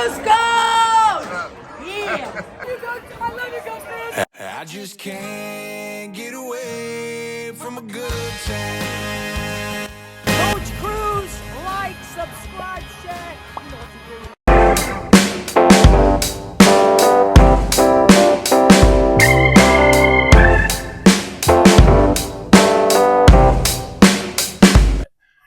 Let's go! Yeah. I love you, Coach. I just can't get away from a good time. Coach Cruz, like, subscribe, share. You know what to do.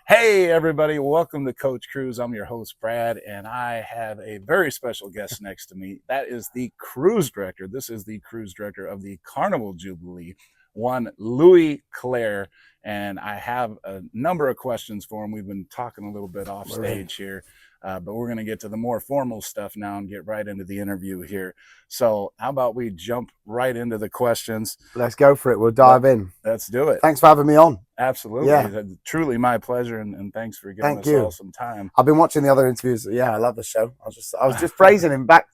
Hey everybody, welcome to Coach Cruz. I'm your host Brad, and I have a very special guest next to me. That is the cruise director. This is the cruise director of the Carnival Jubilee, one Louie Clare, and I have a number of questions for him. We've been talking a little bit off stage here, but we're going to get to the more formal stuff now and get right into the interview here. So how about we jump right into the questions? Let's go for it. We'll dive in. Let's do it. Thanks for having me on. Absolutely. Yeah. Truly my pleasure, and thanks for giving us all some time. I've been watching the other interviews. Yeah, I love the show. I was just praising him back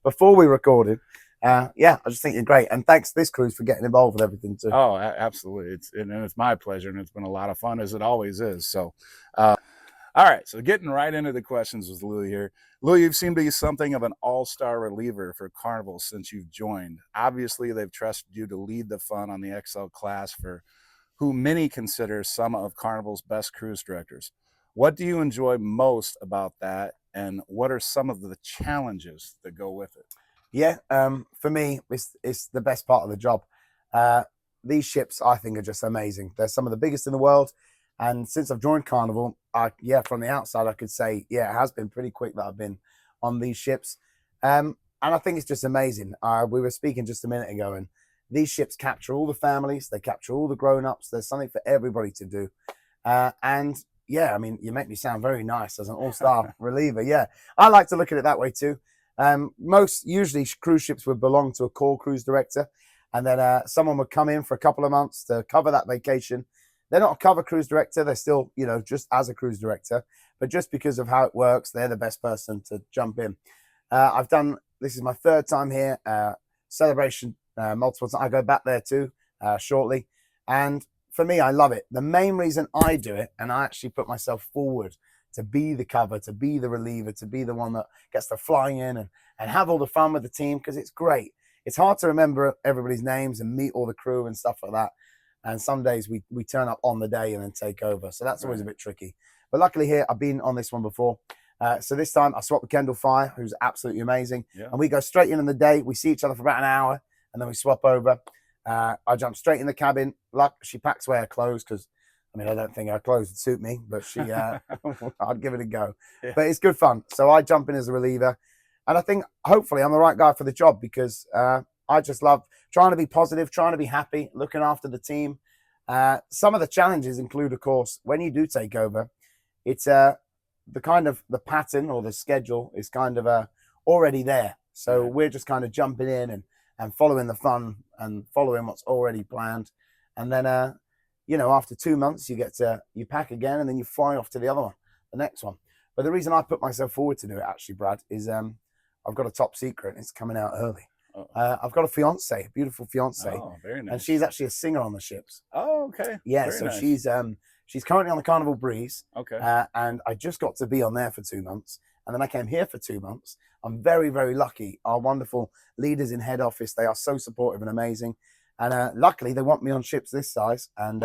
before we recorded. Yeah, I just think you're great. And thanks to this cruise for getting involved with everything too. Oh, absolutely. It's my pleasure, and it's been a lot of fun, as it always is. So all right, so getting right into the questions with Louie here. Louie, you've seemed to be something of an all-star reliever for Carnival since you've joined. Obviously, they've trusted you to lead the fun on the XL class, for who many consider some of Carnival's best cruise directors. What do you enjoy most about that, and what are some of the challenges that go with it? Yeah, for me, it's the best part of the job. These ships, I think, are just amazing. They're some of the biggest in the world. And since I've joined Carnival, from the outside, I could say, yeah, it has been pretty quick that I've been on these ships. And I think it's just amazing. We were speaking just a minute ago, and these ships capture all the families. They capture all the grown-ups. There's something for everybody to do. And yeah, I mean, you make me sound very nice as an all-star reliever. Yeah, I like to look at it that way too. Usually cruise ships would belong to a core cruise director, and then someone would come in for a couple of months to cover that vacation. They're not a cover cruise director. They're still, just as a cruise director, but just because of how it works, they're the best person to jump in. This is my third time here, Celebration, multiple times. I go back there too, shortly. And for me, I love it. The main reason I do it, and I actually put myself forward to be the cover, to be the reliever, to be the one that gets to fly in and have all the fun with the team, because it's great. It's hard to remember everybody's names and meet all the crew and stuff like that. And some days we turn up on the day and then take over. So that's always a bit tricky. But luckily here, I've been on this one before. So this time I swapped with Kendall Fire, who's absolutely amazing. Yeah. And we go straight in the day. We see each other for about an hour, and then we swap over. I jump straight in the cabin. She packs away her clothes because, I don't think her clothes would suit me, but I'd give it a go. Yeah. But it's good fun. So I jump in as a reliever. And I think hopefully I'm the right guy for the job, because I just love trying to be positive, trying to be happy, looking after the team. Some of the challenges include, of course, when you do take over, it's the pattern or the schedule is kind of already there. So we're just kind of jumping in and following the fun and following what's already planned. And then, after 2 months, you pack again, and then you fly off to the other one, the next one. But the reason I put myself forward to do it, actually, Brad, is I've got a top secret, and it's coming out early. I've got a fiance, a beautiful fiance. Oh, very nice. And she's actually a singer on the ships. Oh, okay. Yeah, very so nice. She's currently on the Carnival Breeze. Okay. And I just got to be on there for 2 months. And then I came here for 2 months. I'm very, very lucky. Our wonderful leaders in head office, they are so supportive and amazing. And luckily, they want me on ships this size. And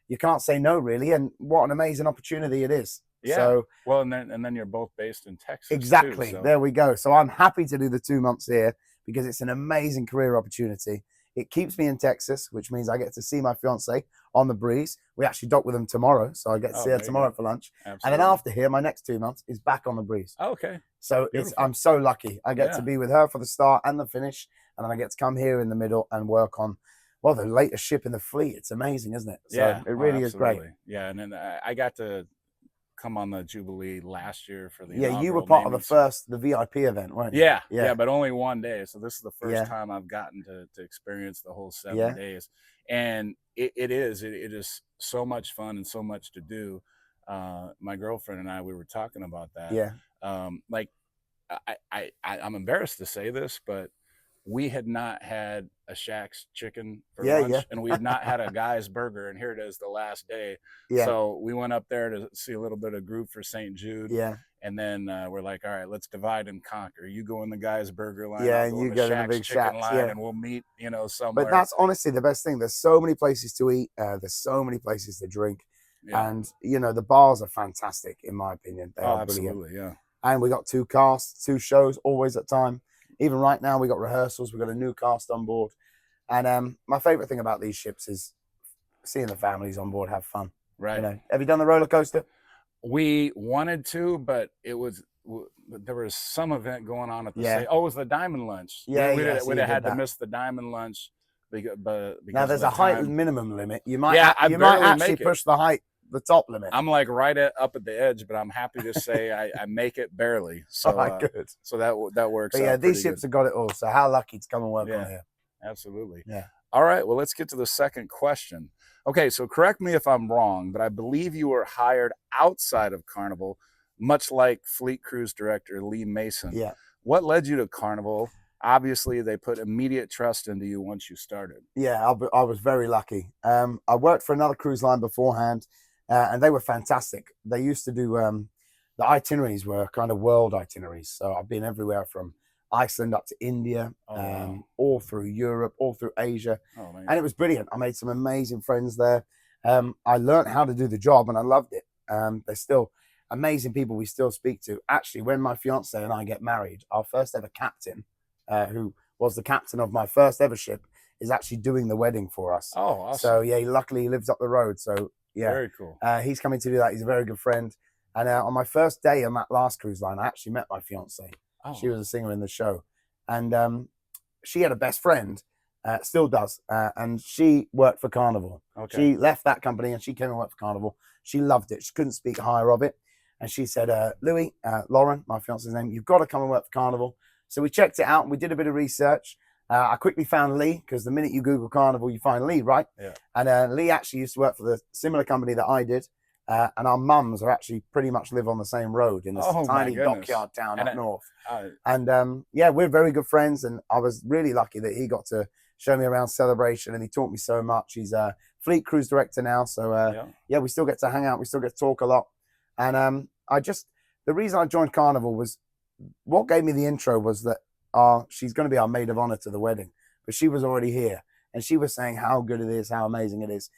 you can't say no, really. And what an amazing opportunity it is. Yeah. So, well, and then you're both based in Texas. Exactly. Too, so. There we go. So I'm happy to do the 2 months here, because it's an amazing career opportunity. It keeps me in Texas, which means I get to see my fiance on the Breeze. We actually dock with them tomorrow, so I get to see her tomorrow for lunch. Absolutely. And then after here, my next 2 months is back on the Breeze. Oh, okay. So I'm so lucky. I get to be with her for the start and the finish, and then I get to come here in the middle and work on, well, the latest ship in the fleet. It's amazing, isn't it? So yeah, it really is great. Yeah, and then I got to come on the Jubilee last year for the you were part of the VIP event, weren't you? Yeah, but only one day. So this is the first time I've gotten to experience the whole 7 days, and it is so much fun and so much to do. My girlfriend and we were talking about that. Yeah. I'm embarrassed to say this, but we had not had a Shack's chicken for Yeah, lunch, yeah. and we had not had a Guy's burger, and here it is, the last day. Yeah. So we went up there to see a little bit of group for St. Jude. Yeah. And then we're like, all right, let's divide and conquer. You go in the Guy's burger line, Yeah, I'll and go you in the go in the Shack's big chicken Shack's, line, yeah. and we'll meet, you know, somewhere. But that's honestly the best thing. There's so many places to eat. There's so many places to drink. Yeah. And, you know, the bars are fantastic, in my opinion. They are brilliant. Absolutely, yeah. And we got 2 casts, 2 shows, always at time. Even right now, we got rehearsals. We got a new cast on board. And my favorite thing about these ships is seeing the families on board have fun. Right. You know, have you done the roller coaster? We wanted to, but there was some event going on at the same. Oh, it was the Diamond Lunch. Yeah, we'd have had to miss the Diamond Lunch because now there's a height minimum limit. You might, you might actually push the top limit. I'm like right up at the edge, but I'm happy to say I make it barely. So good. So that works. But yeah, these ships have got it all. So how lucky to come and work on here. Absolutely. Yeah. All right. Well, let's get to the second question. Okay, so correct me if I'm wrong, but I believe you were hired outside of Carnival, much like Fleet Cruise Director Lee Mason. Yeah. What led you to Carnival? Obviously, they put immediate trust into you once you started. Yeah, I was very lucky. I worked for another cruise line beforehand, and they were fantastic. They used to do the itineraries were kind of world itineraries. So I've been everywhere from Iceland up to India, all through Europe, all through Asia. And it was brilliant. I made some amazing friends there. I learned how to do the job and I loved it. There's still amazing people we still speak to. Actually, when my fiance and I get married, our first ever captain, who was the captain of my first ever ship, is actually doing the wedding for us. Oh, awesome. So yeah, luckily he lives up the road. So yeah, very cool. He's coming to do that. He's a very good friend. And on my first day on that last cruise line, I actually met my fiance. She was a singer in the show, and she had a best friend, still does, and she worked for Carnival. She left that company and she came and worked for Carnival. She loved it. She couldn't speak higher of it, and she said, "Louis, Lauren, my fiance's name, you've got to come and work for Carnival." So we checked it out and we did a bit of research. I quickly found Lee, because the minute you Google Carnival, you find Lee, right? Yeah. And Lee actually used to work for the similar company that I did. And our mums are actually pretty much live on the same road in this tiny dockyard town up north. And yeah, we're very good friends. And I was really lucky that he got to show me around Celebration, and he taught me so much. He's a Fleet Cruise Director now. So yeah, we still get to hang out. We still get to talk a lot. And the reason I joined Carnival was, what gave me the intro was that she's going to be our maid of honor to the wedding. But she was already here. And she was saying how good it is, how amazing it is.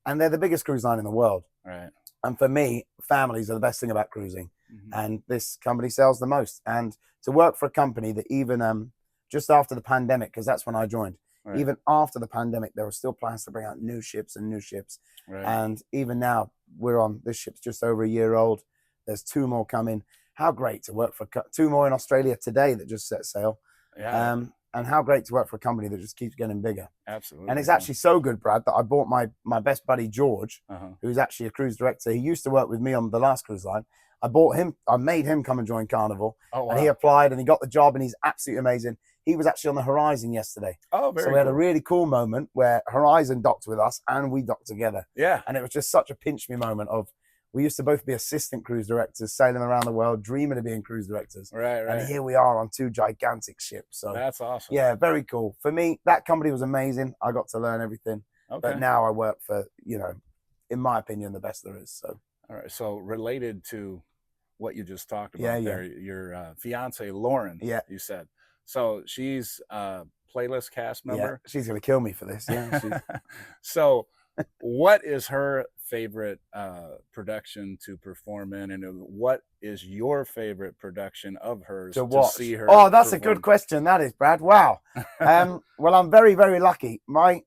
And they're the biggest cruise line in the world. Right. And for me, families are the best thing about cruising. And this company sells the most. And to work for a company that even just after the pandemic, because that's when I joined, even after the pandemic, there were still plans to bring out new ships and new ships. And even now, this ship's just over a year old. There's 2 more coming. How great to work for 2 more in Australia today that just set sail. And how great to work for a company that just keeps getting bigger. Absolutely. And it's actually so good, Brad, that I bought my best buddy, George, who's actually a cruise director. He used to work with me on the last cruise line. I made him come and join Carnival. And he applied and he got the job, and he's absolutely amazing. He was actually on the Horizon yesterday. So we had a really cool moment where Horizon docked with us and we docked together. Yeah. And it was just such a pinch me moment of, we used to both be assistant cruise directors, sailing around the world, dreaming of being cruise directors. Right. And here we are on 2 gigantic ships. So that's awesome. Yeah, very cool. For me, that company was amazing. I got to learn everything. But now I work for, in my opinion, the best there is. So. All right. So related to what you just talked about there, your fiance, Lauren, you said. So she's a playlist cast member. Yeah, she's going to kill me for this. Yeah. So what is her favorite production to perform in, and what is your favorite production of hers to see her? Oh, that's a good question. That is, Brad. Wow. Well, I'm very, very lucky. My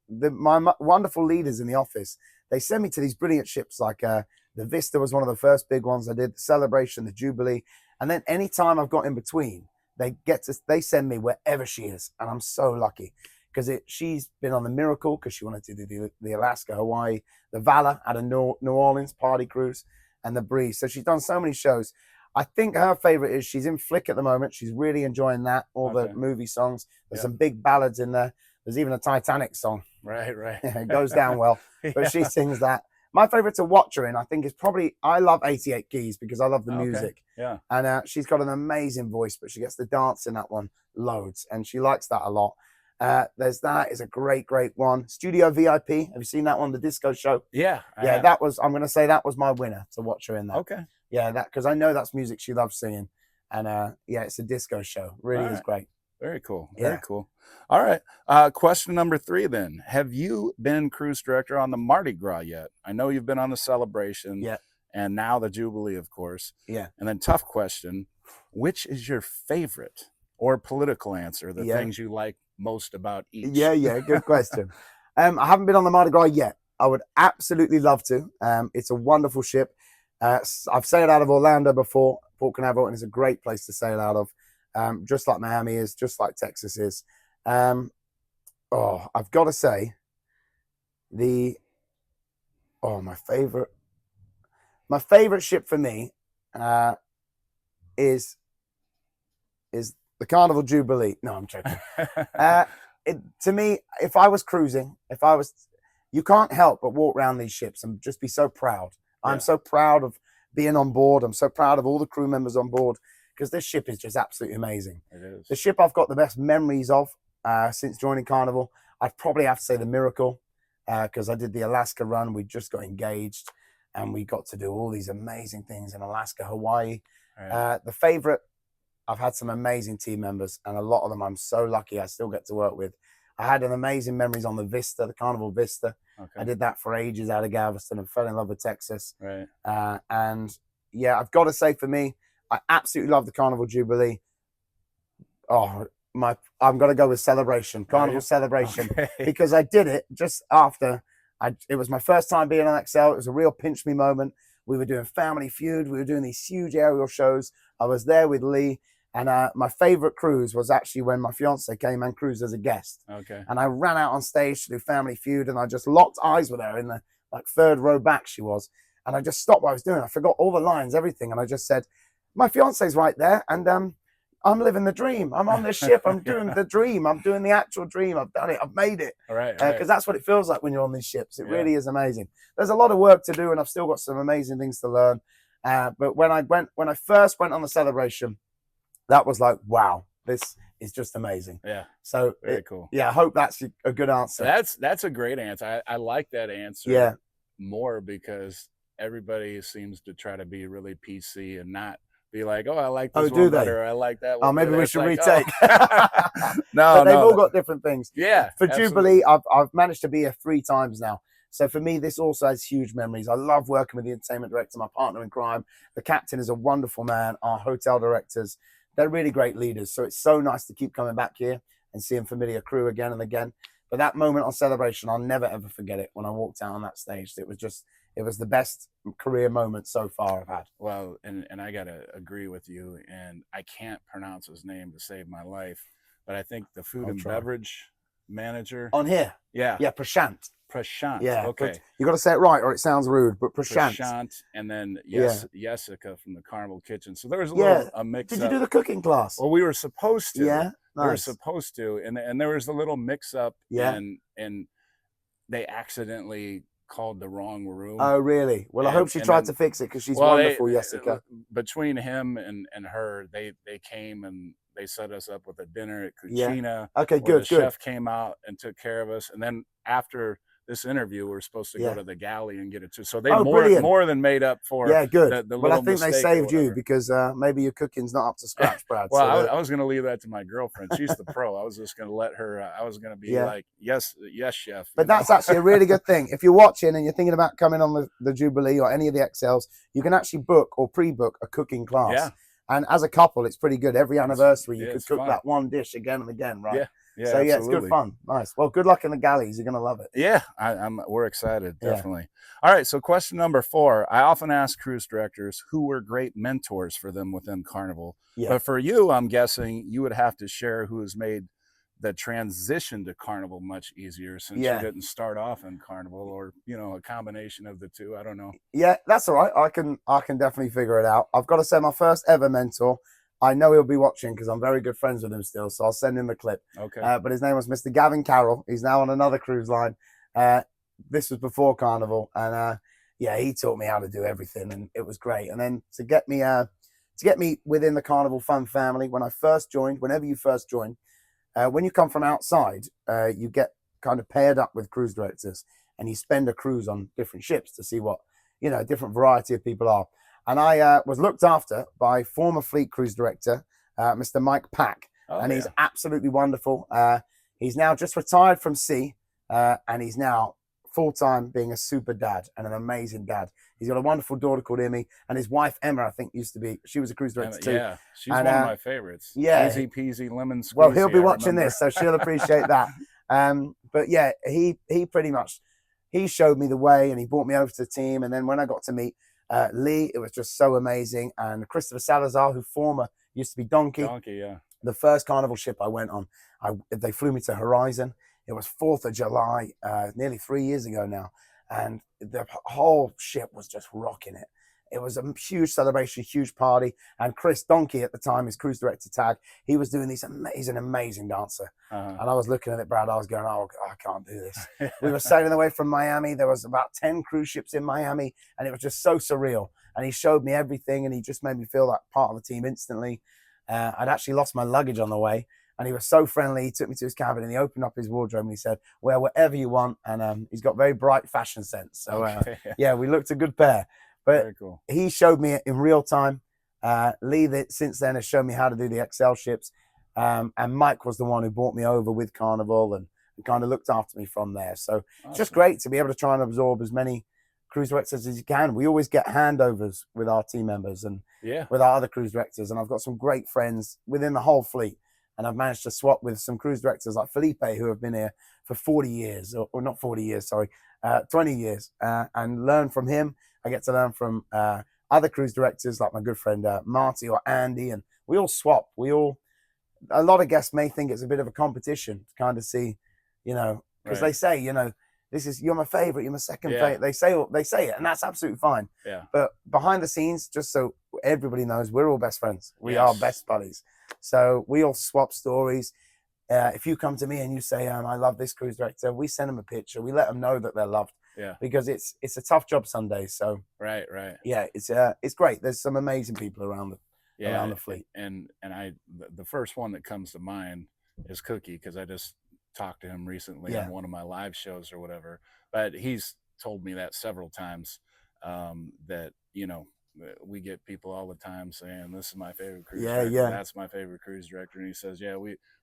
wonderful leaders in the office, they send me to these brilliant ships. Like the Vista was one of the first big ones I did. The Celebration, the Jubilee, and then anytime I've got in between, they send me wherever she is, and I'm so lucky. Because she's been on the Miracle, because she wanted to do the Alaska, Hawaii, the Valor out of New Orleans, Party Cruise, and the Breeze. So she's done so many shows. I think her favorite is she's in Flick at the moment. She's really enjoying that, all the movie songs. There's some big ballads in there. There's even a Titanic song. Right. It goes down well. But she sings that. my favorite to watch her in, I think, is probably, I love 88 Keys because I love the music. Yeah. And she's got an amazing voice, but she gets to dance in that one loads, and she likes that a lot. There's that is a great one. Studio VIP. Have you seen that one? The disco show. Yeah. Yeah, that was. I'm gonna say that was my winner to watch her in that. Okay. Yeah, that because I know that's music she loves singing, and yeah, it's a disco show. Really is great. Very cool. Yeah. Very cool. All right. Question number 3 then. Have you been cruise director on the Mardi Gras yet? I know you've been on the Celebration. Yeah. And now the Jubilee, of course. Yeah. And then tough question, which is your favorite or political answer, the things you like most about each? Yeah, good question. I haven't been on the Mardi Gras yet. I would absolutely love to. It's a wonderful ship. I've sailed out of Orlando before, Port Canaveral, and it's a great place to sail out of. Just like Miami is, just like Texas is. I've got to say, my favorite ship for me is the Carnival Jubilee. No, I'm joking. To me, if I was cruising, you can't help but walk around these ships and just be so proud. I'm so proud of being on board. I'm so proud of all the crew members on board, because this ship is just absolutely amazing. It is. The ship I've got the best memories of since joining Carnival, I'd probably have to say the Miracle, because I did the Alaska run. We just got engaged, and we got to do all these amazing things in Alaska, Hawaii. Right. The favorite, I've had some amazing team members, and a lot of them I'm so lucky I still get to work with. I had an amazing memories on the Vista, the Carnival Vista. Okay. I did that for ages out of Galveston and fell in love with Texas. Right. And yeah, I've got to say, for me, I absolutely love the Carnival Jubilee. I'm going to go with Celebration, Carnival Celebration, because I did it just after. It was my first time being on XL. It was a real pinch me moment. We were doing Family Feud. We were doing these huge aerial shows. I was there with Lee. And my favorite cruise was actually when my fiance came and cruised as a guest. Okay. And I ran out on stage to do Family Feud, and I just locked eyes with her in the third row back she was. And I just stopped what I was doing. I forgot all the lines, everything. And I just said, my fiance's right there. And I'm living the dream. I'm on this ship. I'm doing the dream. I'm doing the actual dream. I've done it. I've made it. All right. Because that's what it feels like when you're on these ships. It really is amazing. There's a lot of work to do, and I've still got some amazing things to learn. But when I first went on the Celebration, that was like, wow, this is just amazing. Yeah. So very cool. Yeah, I hope that's a good answer. That's a great answer. I like that answer. Yeah. More because everybody seems to try to be really PC and not be like, oh, I like this one better. I like that one. Oh, maybe better. we It's should like, retake. No, but they've all got different things. Yeah. For absolutely. Jubilee, I've managed to be here 3 times now. So for me, this also has huge memories. I love working with the entertainment director, my partner in crime. The captain is a wonderful man. Our hotel directors, they're really great leaders. So it's so nice to keep coming back here and seeing familiar crew again and again. But that moment on Celebration, I'll never, ever forget it. When I walked out on that stage, it was the best career moment so far I've had. Well, and I got to agree with you. And I can't pronounce his name to save my life, but I think the food and beverage manager. On here? Yeah. Yeah, Prashant. Prashant. Yeah. Okay. You got to say it right or it sounds rude, but Prashant. Prashant, and then Jessica from the Carnival Kitchen. So there was a mix. Did you do the cooking class? Well, we were supposed to. Yeah. Nice. We were supposed to, and there was a little mix up. Yeah. And they accidentally called the wrong room. Oh, really? Well, I hope she tried to fix it, because she's wonderful, Jessica. Between him and her, they came and they set us up with a dinner at Cucina. Yeah. Okay, good. The chef came out and took care of us, and then after this interview, we're supposed to go to the galley and get it too. So they more than made up for. Yeah, good. The well, I think they saved you, because maybe your cooking's not up to scratch, Brad. Well, I was going to leave that to my girlfriend. She's the pro. I was just going to let her. I was going to be like, yes, chef. But that's actually a really good thing. If you're watching and you're thinking about coming on the Jubilee or any of the XLs, you can actually book or pre-book a cooking class. Yeah. And as a couple, it's pretty good. Every anniversary, you could cook fun. that one dish again and again, right? Yeah. Yeah, so absolutely. It's good fun. Nice. Well, good luck in the galleys. You're gonna love it. Yeah, we're excited, definitely. All right, so question number 4. I often ask cruise directors who were great mentors for them within Carnival. Yeah. But for you, I'm guessing you would have to share who has made the transition to Carnival much easier, since you didn't start off in Carnival, or a combination of the two. I don't know. Yeah, that's all right. I can definitely figure it out. I've got to say, my first ever mentor, I know he'll be watching because I'm very good friends with him still, so I'll send him the clip. Okay. But his name was Mr. Gavin Carroll. He's now on another cruise line. This was before Carnival, and yeah, he taught me how to do everything, and it was great. And then to get me within the Carnival Fun family, when I first joined, whenever you first join, when you come from outside, you get kind of paired up with cruise directors, and you spend a cruise on different ships to see what, you know, different variety of people are. And I was looked after by former fleet cruise director, Mr. Mike Pack, and he's absolutely wonderful. He's now just retired from sea, and he's now full-time being a super dad and an amazing dad. He's got a wonderful daughter called Emmy, and his wife Emma, I think, she was a cruise director too. Yeah, she's one of my favorites. Yeah, easy peasy lemon squeezy. Well, he'll be watching this, so she'll appreciate that. But yeah, he pretty much, he showed me the way, and he brought me over to the team. And then when I got to meet Lee, it was just so amazing. And Christopher Salazar, who used to be Donkey. Yeah. The first Carnival ship I went on, they flew me to Horizon. It was 4th of July, nearly 3 years ago now. And the whole ship was just rocking it. It was a huge celebration, huge party. And Chris Donkey at the time, his cruise director tag, he was doing these amazing dancer. And I was looking at it, Brad, I was going, oh, I can't do this. We were sailing away from Miami. There was about 10 cruise ships in Miami, and it was just so surreal. And he showed me everything, and he just made me feel like part of the team instantly. I'd actually lost my luggage on the way, and he was so friendly. He took me to his cabin, and he opened up his wardrobe, and he said, "Wear whatever you want." And he's got very bright fashion sense. So yeah, we looked a good pair. But very cool. He showed me in real time. Lee, since then, has shown me how to do the XL ships. And Mike was the one who brought me over with Carnival and kind of looked after me from there. So it's just great to be able to try and absorb as many cruise directors as you can. We always get handovers with our team members and with our other cruise directors. And I've got some great friends within the whole fleet. And I've managed to swap with some cruise directors like Felipe, who have been here for 40 years, or not 40 years, sorry, 20 years, and learn from him. I get to learn from other cruise directors like my good friend Marty or Andy, and we all swap. A lot of guests may think it's a bit of a competition to kind of see, you know, because they say, you know, you're my favorite, you're my second favorite. They say it, and that's absolutely fine. Yeah. But behind the scenes, just so everybody knows, we're all best friends. We are best buddies. So we all swap stories. If you come to me and you say, I love this cruise director, we send them a picture. We let them know that they're loved. Yeah. Because it's a tough job some days. So right. Yeah, it's great. There's some amazing people around the fleet. And the first one that comes to mind is Cookie, because I just talked to him recently on one of my live shows or whatever. But he's told me that several times, that, you know, we get people all the time saying, this is my favorite cruise director. That's my favorite cruise director. And he says,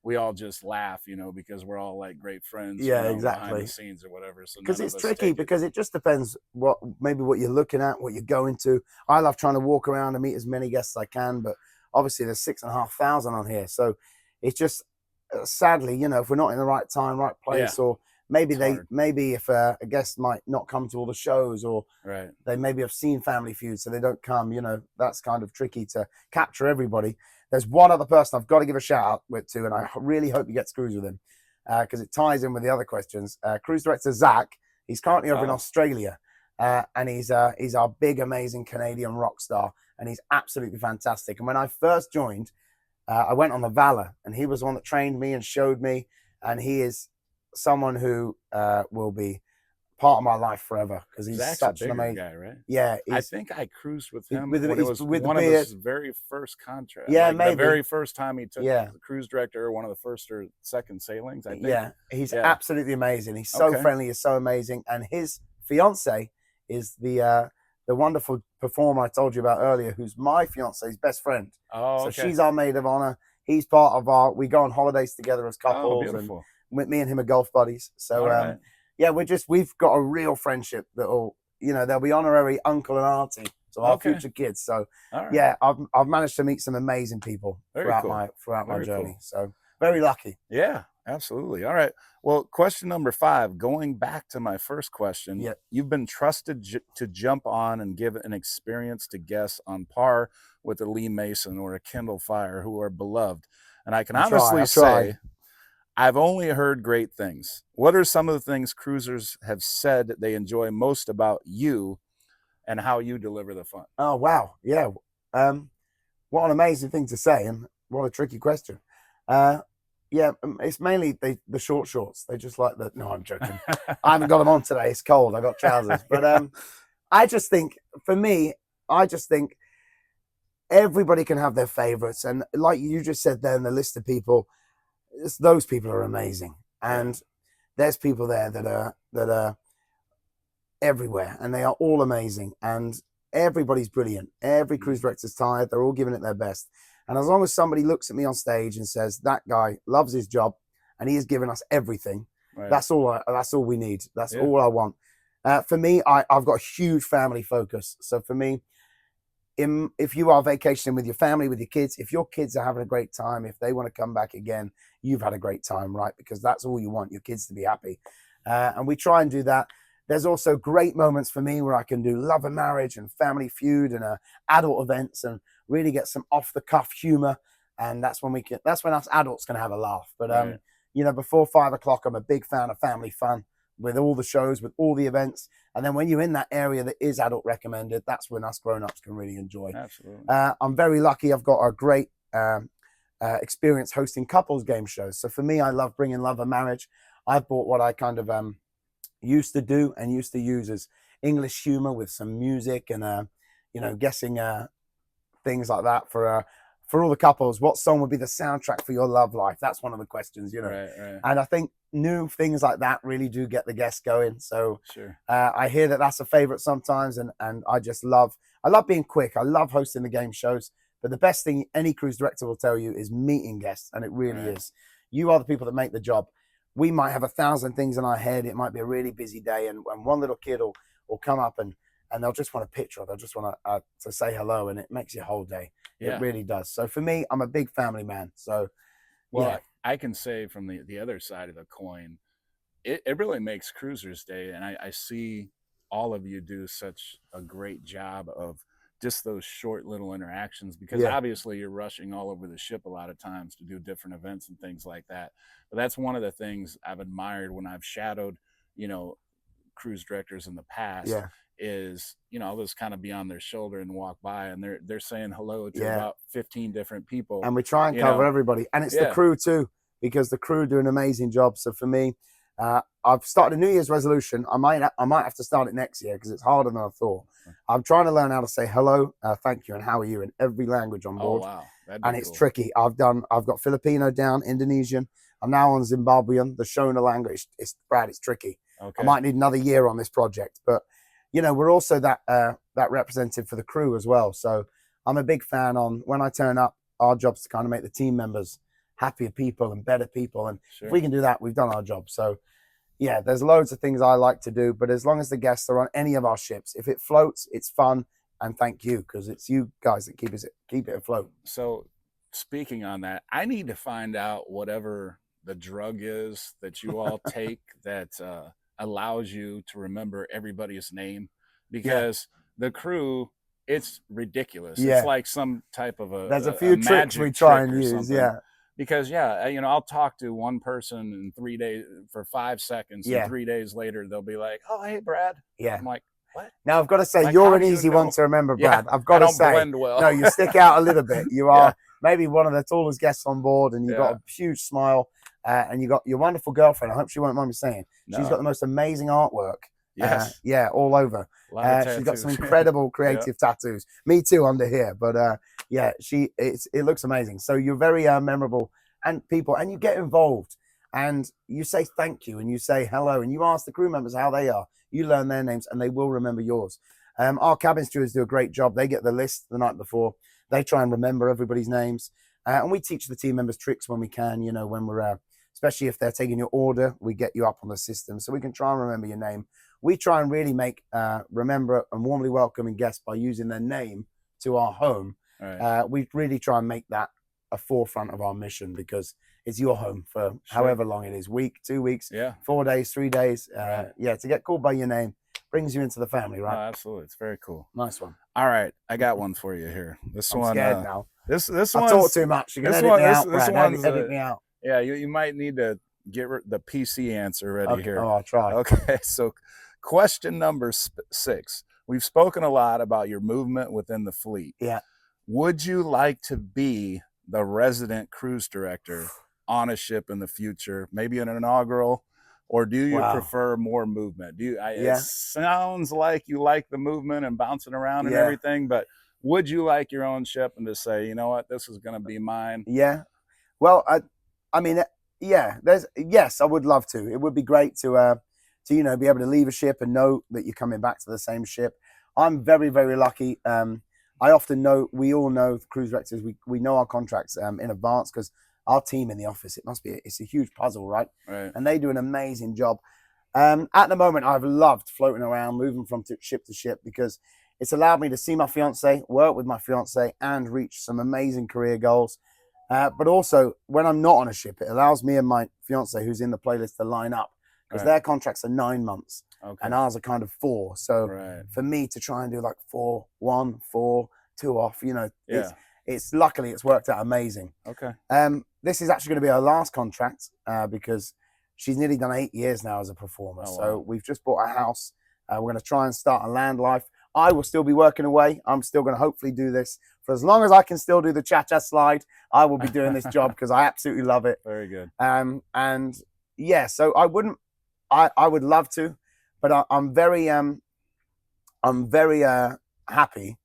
we all just laugh, you know, because we're all like great friends, exactly, behind the scenes or whatever. So because it's tricky, because it just depends what you're looking at, what you're going to. I love trying to walk around and meet as many guests as I can, but obviously there's 6,500 on here. So it's just, sadly, you know, if we're not in the right time, right place, or maybe if a guest might not come to all the shows, or they maybe have seen Family Feud, so they don't come, you know, that's kind of tricky to capture everybody. There's one other person I've got to give a shout out to, and I really hope you get to cruise with him, because it ties in with the other questions. Cruise director Zach, he's currently over in Australia, and he's our big, amazing Canadian rock star, and he's absolutely fantastic. And when I first joined, I went on the Valor, and he was the one that trained me and showed me, and he is someone who will be part of my life forever, because he's such an amazing guy, right? Yeah, I think I cruised with him when it was one of his very first contracts. Yeah, like maybe the very first time he took the cruise director, one of the first or second sailings, I think. Yeah, he's absolutely amazing. He's so friendly, he's so amazing, and his fiance is the wonderful performer I told you about earlier, who's my fiance's best friend. So she's our maid of honor. He's part of we go on holidays together as couples, and me and him are golf buddies. So we've got a real friendship that'll, you know, they'll be honorary uncle and auntie to our future kids. So I've managed to meet some amazing people throughout my journey. Cool. So very lucky. Yeah, absolutely. All right. Well, question number 5, going back to my first question, you've been trusted to jump on and give an experience to guests on par with a Lee Mason or a Kendall Fire, who are beloved. And I can honestly say, I've only heard great things. What are some of the things cruisers have said they enjoy most about you and how you deliver the fun? Oh, wow. Yeah. What an amazing thing to say, and what a tricky question. It's mainly the short shorts. They just like no, I'm joking. I haven't got them on today. It's cold. I got trousers. But I just think, for me, I just think everybody can have their favorites. And like you just said there in the list of people, those people are amazing. And there's people there that are everywhere, and they are all amazing. And everybody's brilliant. Every cruise director's tired. They're all giving it their best. And as long as somebody looks at me on stage and says, that guy loves his job and he has given us everything, that's all we need. That's all I want. For me, I've got a huge family focus. So for me, if you are vacationing with your family, with your kids, if your kids are having a great time, if they want to come back again, you've had a great time, right? Because that's all you want, your kids to be happy. And we try and do that. There's also great moments for me where I can do Love and Marriage and Family Feud and adult events and really get some off-the-cuff humor. And that's when us adults can have a laugh. But, you know, before 5 o'clock, I'm a big fan of Family Fun with all the shows, with all the events. And then when you're in that area that is adult recommended, that's when us grown-ups can really enjoy. Absolutely. I'm very lucky. I've got a great experience hosting couples game shows. So for me, I love bringing Love and Marriage. I've brought what I kind of used to do and used to use as English humor with some music and, you know, guessing things like that for all the couples. What song would be the soundtrack for your love life? That's one of the questions, you know. Right. And I think new things like that really do get the guests going. So I hear that that's a favorite sometimes, and I love being quick. I love hosting the game shows. But the best thing any cruise director will tell you is meeting guests, and it really is. You are the people that make the job. We might have 1,000 things in our head. It might be a really busy day, and one little kid will come up and they'll just want a picture, or they'll just want to say hello, and it makes your whole day. It really does. So for me, I'm a big family man. So, I can say from the other side of the coin, it really makes Cruisers Day, and I see all of you do such a great job of just those short little interactions, because obviously you're rushing all over the ship a lot of times to do different events and things like that. But that's one of the things I've admired when I've shadowed, you know, cruise directors in the past is, you know, I'll just kind of be on their shoulder and walk by, and they're saying hello to about 15 different people. And we try and cover everybody. And it's the crew too, because the crew do an amazing job. So for me, I've started a New Year's resolution. I might have to start it next year because it's harder than I thought. I'm trying to learn how to say hello, thank you, and how are you in every language on board. Oh, wow. And it's tricky. I've got Filipino down, Indonesian. I'm now on Zimbabwean, the Shona language. It's tricky. Okay. I might need another year on this project, but you know, we're also that representative for the crew as well. So I'm a big fan on when I turn up, our job's to kind of make the team members happier people and better people. And if we can do that, we've done our job. So yeah, there's loads of things I like to do, but as long as the guests are on any of our ships, if it floats, it's fun. And thank you, because it's you guys that keep it afloat. So speaking on that, I need to find out whatever the drug is that you all take that allows you to remember everybody's name, because the crew, it's ridiculous. It's like some type of there's a few tricks we try and use. Because you know, I'll talk to one person in 3 days for 5 seconds, and 3 days later they'll be like, oh, hey Brad. I'm like, what? Now I've got to say, you're an easy one to remember, Brad. I've got to say, blend well. No, you stick out a little bit. You are maybe one of the tallest guests on board, and you've got a huge smile, and you got your wonderful girlfriend. I hope she won't mind me saying, she's got the most amazing artwork. All over. She's got some incredible creative tattoos. Me too under here, but it looks amazing. So you're very memorable, and you get involved, and you say thank you, and you say hello, and you ask the crew members how they are. You learn their names, and they will remember yours. Our cabin stewards do a great job. They get the list the night before. They try and remember everybody's names, and we teach the team members tricks when we can. You know, when we're especially if they're taking your order, we get you up on the system so we can try and remember your name. We try and really make remember and warmly welcoming guests by using their name to our home. We really try and make that a forefront of our mission, because it's your home for however long it is, week, 2 weeks, 4 days, 3 days. To get called by your name brings you into the family, right? Oh, absolutely. It's very cool. Nice one. All right. I got one for you here. I'm scared now. This I talk too much. You can edit me out, Brad. Edit me out. Yeah, you might need to get the PC answer ready here. Oh, I'll try. Okay, so question number 6. We've spoken a lot about your movement within the fleet. Yeah. Would you like to be the resident cruise director on a ship in the future, maybe an inaugural or do you Wow. prefer more movement? Do you? It Yeah. sounds like you like the movement and bouncing around and Yeah. everything, but would you like your own ship and to say, you know what, this is going to be mine? Yeah. Well, I mean, yeah. Yes, I would love to. It would be great to you know, be able to leave a ship and know that you're coming back to the same ship. I'm very, very lucky. I often know, we all know, cruise directors, we know our contracts in advance, because our team in the office, it's a huge puzzle, right? Right. And they do an amazing job. At the moment, I've loved floating around, moving from ship to ship, because it's allowed me to see my fiance, work with my fiance, and reach some amazing career goals. But also, when I'm not on a ship, it allows me and my fiance, who's in the playlist, to line up, because their contracts are 9 months. Okay. And ours are kind of 4. So for me to try and do like 4, 1, 4, 2 off, you know, it's luckily it's worked out amazing. Okay. This is actually going to be our last contract because she's nearly done 8 years now as a performer. Oh, so wow. we've just bought a house. We're going to try and start a land life. I will still be working away. I'm still going to hopefully do this for as long as I can still do the cha-cha slide. I will be doing this job because I absolutely love it. Very good. And yeah, so I would love to, but I'm very happy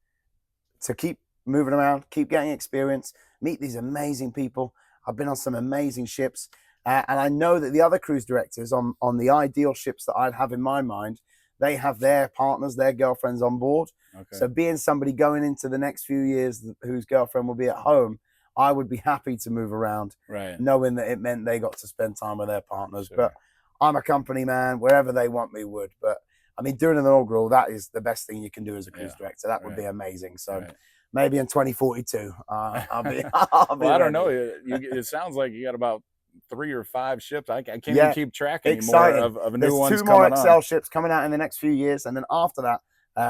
to keep moving around, keep getting experience, meet these amazing people. I've been on some amazing ships, and I know that the other cruise directors on the ideal ships that I'd have in my mind, they have their partners, their girlfriends on board. Okay. So being somebody going into the next few years whose girlfriend will be at home, I would be happy to move around, right, knowing that it meant they got to spend time with their partners. Sure. But I'm a company man, wherever they want me would. But I mean, doing an inaugural, that is the best thing you can do as a cruise director. That would be amazing. So maybe in 2042, I'll be. Well, I don't know. It sounds like you got about 3 or 5 ships. I can't even keep track anymore of new ones. There's 2 more Excel ships coming out in the next few years, and then after that,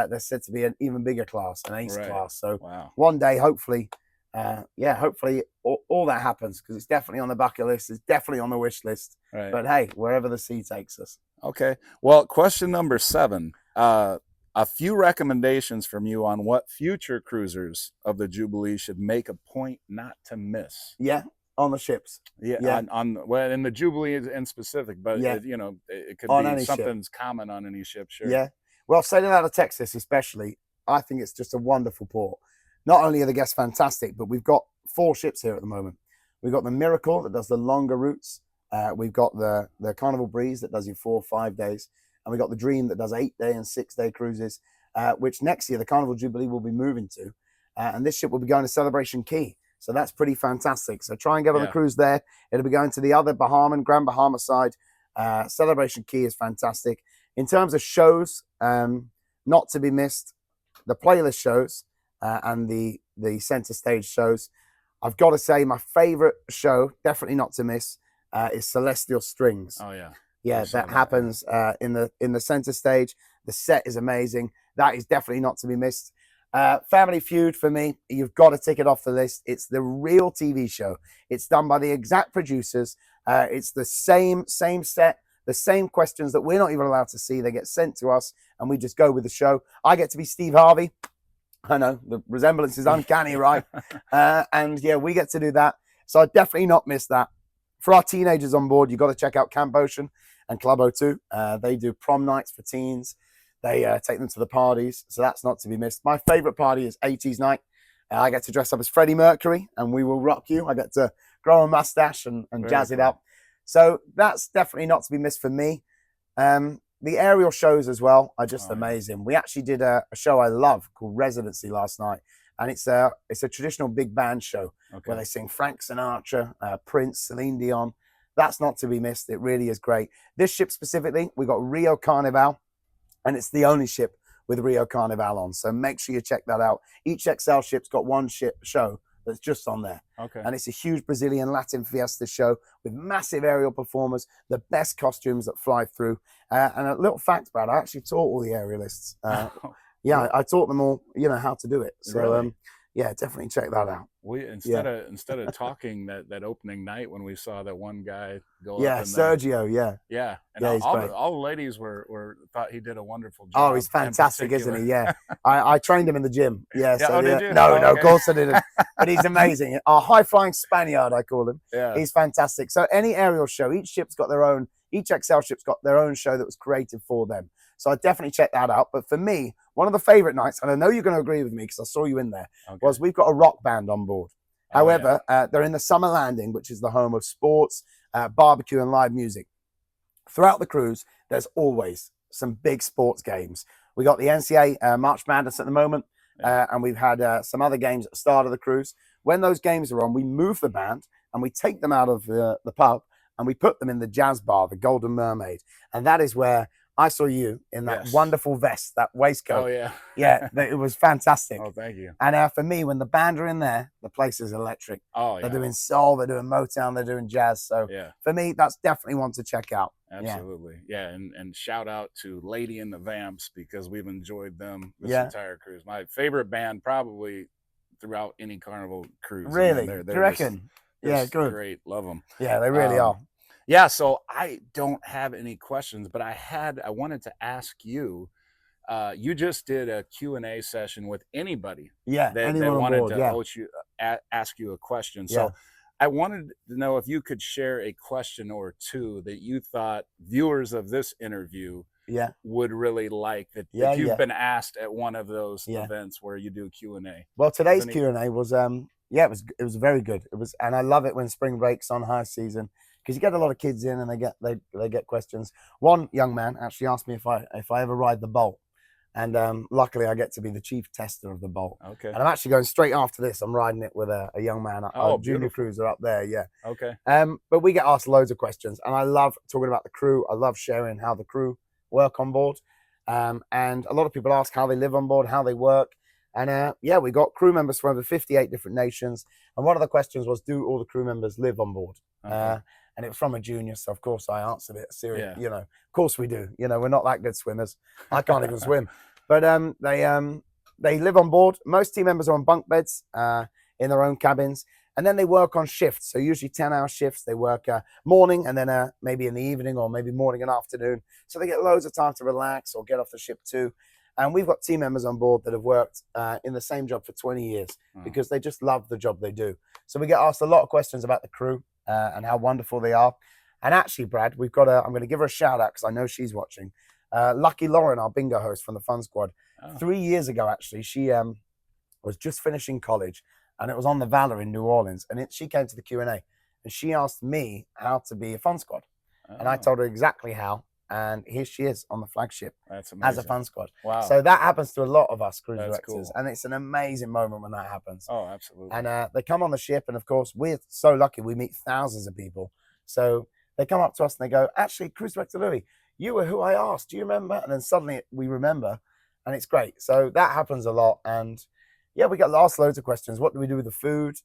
there's said to be an even bigger class, an ace class. So one day, hopefully, hopefully all that happens, because it's definitely on the bucket list. It's definitely on the wish list. Right. But hey, wherever the sea takes us. Okay. Well, question number 7. A few recommendations from you on what future cruisers of the Jubilee should make a point not to miss. Yeah, on the ships. Yeah. Well, in the Jubilee in specific, but you know, it could be something's common on any ship. Sure. Yeah. Well, sailing out of Texas, especially, I think it's just a wonderful port. Not only are the guests fantastic, but we've got 4 ships here at the moment. We've got the Miracle that does the longer routes. We've got the Carnival Breeze that does you 4 or 5 days. And we've got the Dream that does 8-day and 6-day cruises, which next year the Carnival Jubilee will be moving to. And this ship will be going to Celebration Key. So that's pretty fantastic. So try and get on the cruise there. It'll be going to the other Grand Bahama side. Celebration Key is fantastic. In terms of shows, not to be missed, the playlist shows and the center stage shows. I've got to say my favorite show, definitely not to miss, is Celestial Strings. Oh yeah. Yeah, that happens in the center stage. The set is amazing. That is definitely not to be missed. Family Feud, for me, you've got to tick it off the list. It's the real TV show. It's done by the exact producers. It's the same set, the same questions that we're not even allowed to see. They get sent to us, and we just go with the show. I get to be Steve Harvey. I know, the resemblance is uncanny, right? And yeah, we get to do that. So I definitely not miss that. For our teenagers on board, you've got to check out Camp Ocean and Club O2. They do prom nights for teens. They take them to the parties, so that's not to be missed. My favorite party is 80s night. I get to dress up as Freddie Mercury, and we will rock you. I get to grow a mustache and jazz it up. So that's definitely not to be missed for me. The aerial shows as well are just amazing. We actually did a show I love called Residency last night, and it's a traditional big band show where they sing Frank Sinatra, Prince, Celine Dion. That's not to be missed. It really is great. This ship specifically, we got Rio Carnival, and it's the only ship with Rio Carnival on. So make sure you check that out. Each XL ship's got one show that's just on there. Okay. And it's a huge Brazilian Latin fiesta show with massive aerial performers, the best costumes that fly through. And a little fact, Brad, I actually taught all the aerialists. Yeah, I taught them all, how to do it. So really? Yeah, definitely check that out. We instead of talking that opening night when we saw that one guy go up. Yeah, Sergio. And all the ladies thought he did a wonderful job. Oh, he's fantastic, isn't he? Yeah, I trained him in the gym. Yeah. So did you? No, of course I didn't. But he's amazing. Our high flying Spaniard, I call him. Yeah, he's fantastic. So any aerial show, each ship's got their own Each Excel ship's got their own show that was created for them. So I definitely check that out. But for me, one of the favorite nights, and I know you're going to agree with me because I saw you in there, was we've got a rock band on board. However, they're in the summer landing, which is the home of sports, barbecue, and live music. Throughout the cruise, there's always some big sports games. We got the NCAA March Madness at the moment, and we've had some other games at the start of the cruise. When those games are on, we move the band and we take them out of the pub and we put them in the jazz bar, the Golden Mermaid. And that is where I saw you in that wonderful vest, that waistcoat. Oh, yeah. Yeah, it was fantastic. Oh, thank you. And for me, when the band are in there, the place is electric. Oh, yeah. They're doing soul, they're doing Motown, they're doing jazz. So for me, that's definitely one to check out. Absolutely. Yeah. And shout out to Lady and the Vamps because we've enjoyed them this entire cruise. My favorite band probably throughout any Carnival cruise. Really? They're Do you reckon? Yeah, good. Great. Love them. Yeah, they really are. Yeah, so I don't have any questions, but I wanted to ask you, you just did a Q&A session with anybody that wanted to ask you a question. So I wanted to know if you could share a question or two that you thought viewers of this interview would really like that you've been asked at one of those events where you do Q&A. Well, today's Q&A was it was very good. It was, and I love it when spring breaks on high season, because you get a lot of kids in and they get questions. One young man actually asked me if I ever ride the Bolt, and luckily I get to be the chief tester of the Bolt. Okay. And I'm actually going straight after this. I'm riding it with a young man, a junior cruiser up there. Yeah. Okay. But we get asked loads of questions, and I love talking about the crew. I love sharing how the crew work on board, and a lot of people ask how they live on board, how they work. And we got crew members from over 58 different nations. And one of the questions was, do all the crew members live on board? And it was from a junior, so of course I answered it. Serious, you know, of course we do. You know, we're not that good swimmers. I can't even swim. But they live on board. Most team members are on bunk beds in their own cabins, and then they work on shifts. So usually 10-hour shifts. They work morning and then maybe in the evening or maybe morning and afternoon. So they get loads of time to relax or get off the ship too. And we've got team members on board that have worked in the same job for 20 years because they just love the job they do. So we get asked a lot of questions about the crew and how wonderful they are. And actually, Brad, we've got I'm going to give her a shout out because I know she's watching. Lucky Lauren, our bingo host from the Fun Squad. 3 years ago, actually, she was just finishing college, and it was on the Valor in New Orleans. And she came to the Q&A, and she asked me how to be a Fun Squad. And I told her exactly how. And here she is on the flagship as a Fun Squad. Wow. So that happens to a lot of us cruise directors. Cool. And it's an amazing moment when that happens. Oh, absolutely. And they come on the ship, and of course, we're so lucky we meet thousands of people. So they come up to us and they go, actually, Cruise Director Louie, you were who I asked. Do you remember? And then suddenly we remember, and it's great. So that happens a lot. And yeah, we get asked loads of questions. What do we do with the food?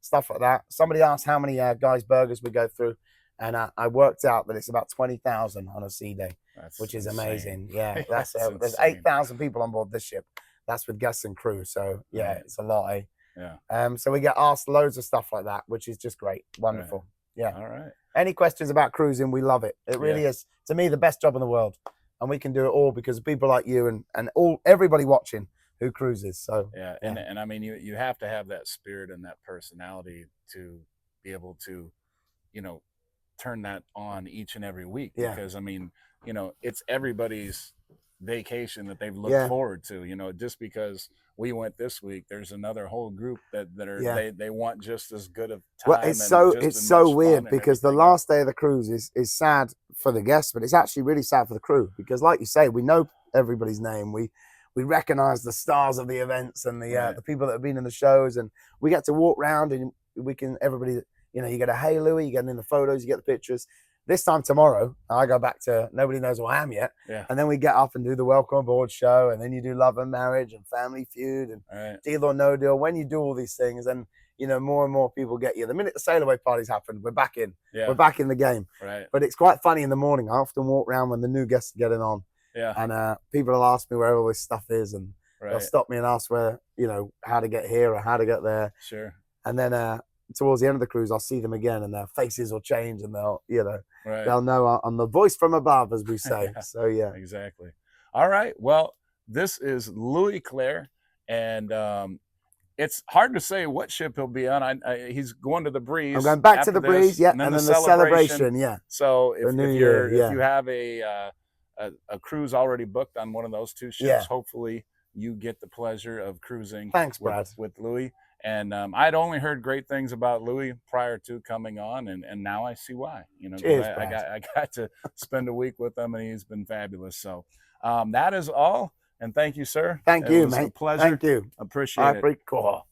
Stuff like that. Somebody asked how many guys' burgers we go through. And I worked out that it's about 20,000 on a sea day, which is amazing. Yeah, there's 8,000 people on board this ship. That's with guests and crew. So yeah, it's a lot. Eh? Yeah. So we get asked loads of stuff like that, which is just great. Wonderful. Right. Yeah. All right. Any questions about cruising? We love it. It really is, to me, the best job in the world, and we can do it all because of people like you and everybody watching who cruises. So yeah. And I mean, you have to have that spirit and that personality to be able to, you know, turn that on each and every week, because I mean, you know, it's everybody's vacation that they've looked forward to. You know, just because we went this week, there's another whole group that are they want just as good of time. Well, it's so weird because the last day of the cruise is sad for the guests, but it's actually really sad for the crew because, like you say, we know everybody's name. We recognize the stars of the events and the people that have been in the shows, and we get to walk around and we can everybody. You know, you get a hey Louie, you get in the photos, you get the pictures. This time tomorrow, I go back to nobody knows who I am yet. Yeah. And then we get up and do the Welcome Aboard show, and then you do Love and Marriage and Family Feud and Deal or No Deal. When you do all these things, and you know, more and more people get you. The minute the sail away parties happen, we're back in. Yeah. We're back in the game. Right. But it's quite funny in the morning. I often walk around when the new guests are getting on. Yeah. And people will ask me where all this stuff is, and they'll stop me and ask where, you know, how to get here or how to get there. Sure. And then towards the end of the cruise, I'll see them again, and their faces will change, and they'll, you know, they'll know I'm the voice from above, as we say. So yeah, exactly. All right. Well, this is Louie Clare, and it's hard to say what ship he'll be on. He's going to the Breeze. I'm going back to after the this, Breeze, yeah, and then the the celebration, yeah. So if New Year, if you have a cruise already booked on one of those two ships, Yeah. hopefully you get the pleasure of cruising. Thanks, Brad. With Louie. And I'd only heard great things about Louie prior to coming on, and now I see why. You know, Cheers, I got to spend a week with him, and he's been fabulous. So that is all. And thank you, sir. Thank you, was mate. A pleasure. Thank you. Appreciate it. Cool.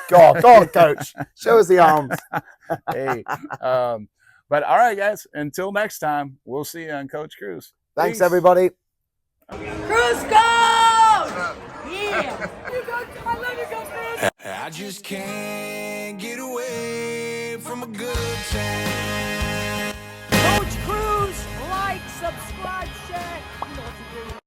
Go on, coach. Show us the arms. Hey, but all right, guys. Until next time, we'll see you on Coach Cruise. Thanks, Peace. everybody. Cruise Coach! Yeah! You go, I love you, Coach Cruise! I just can't get away from a good time.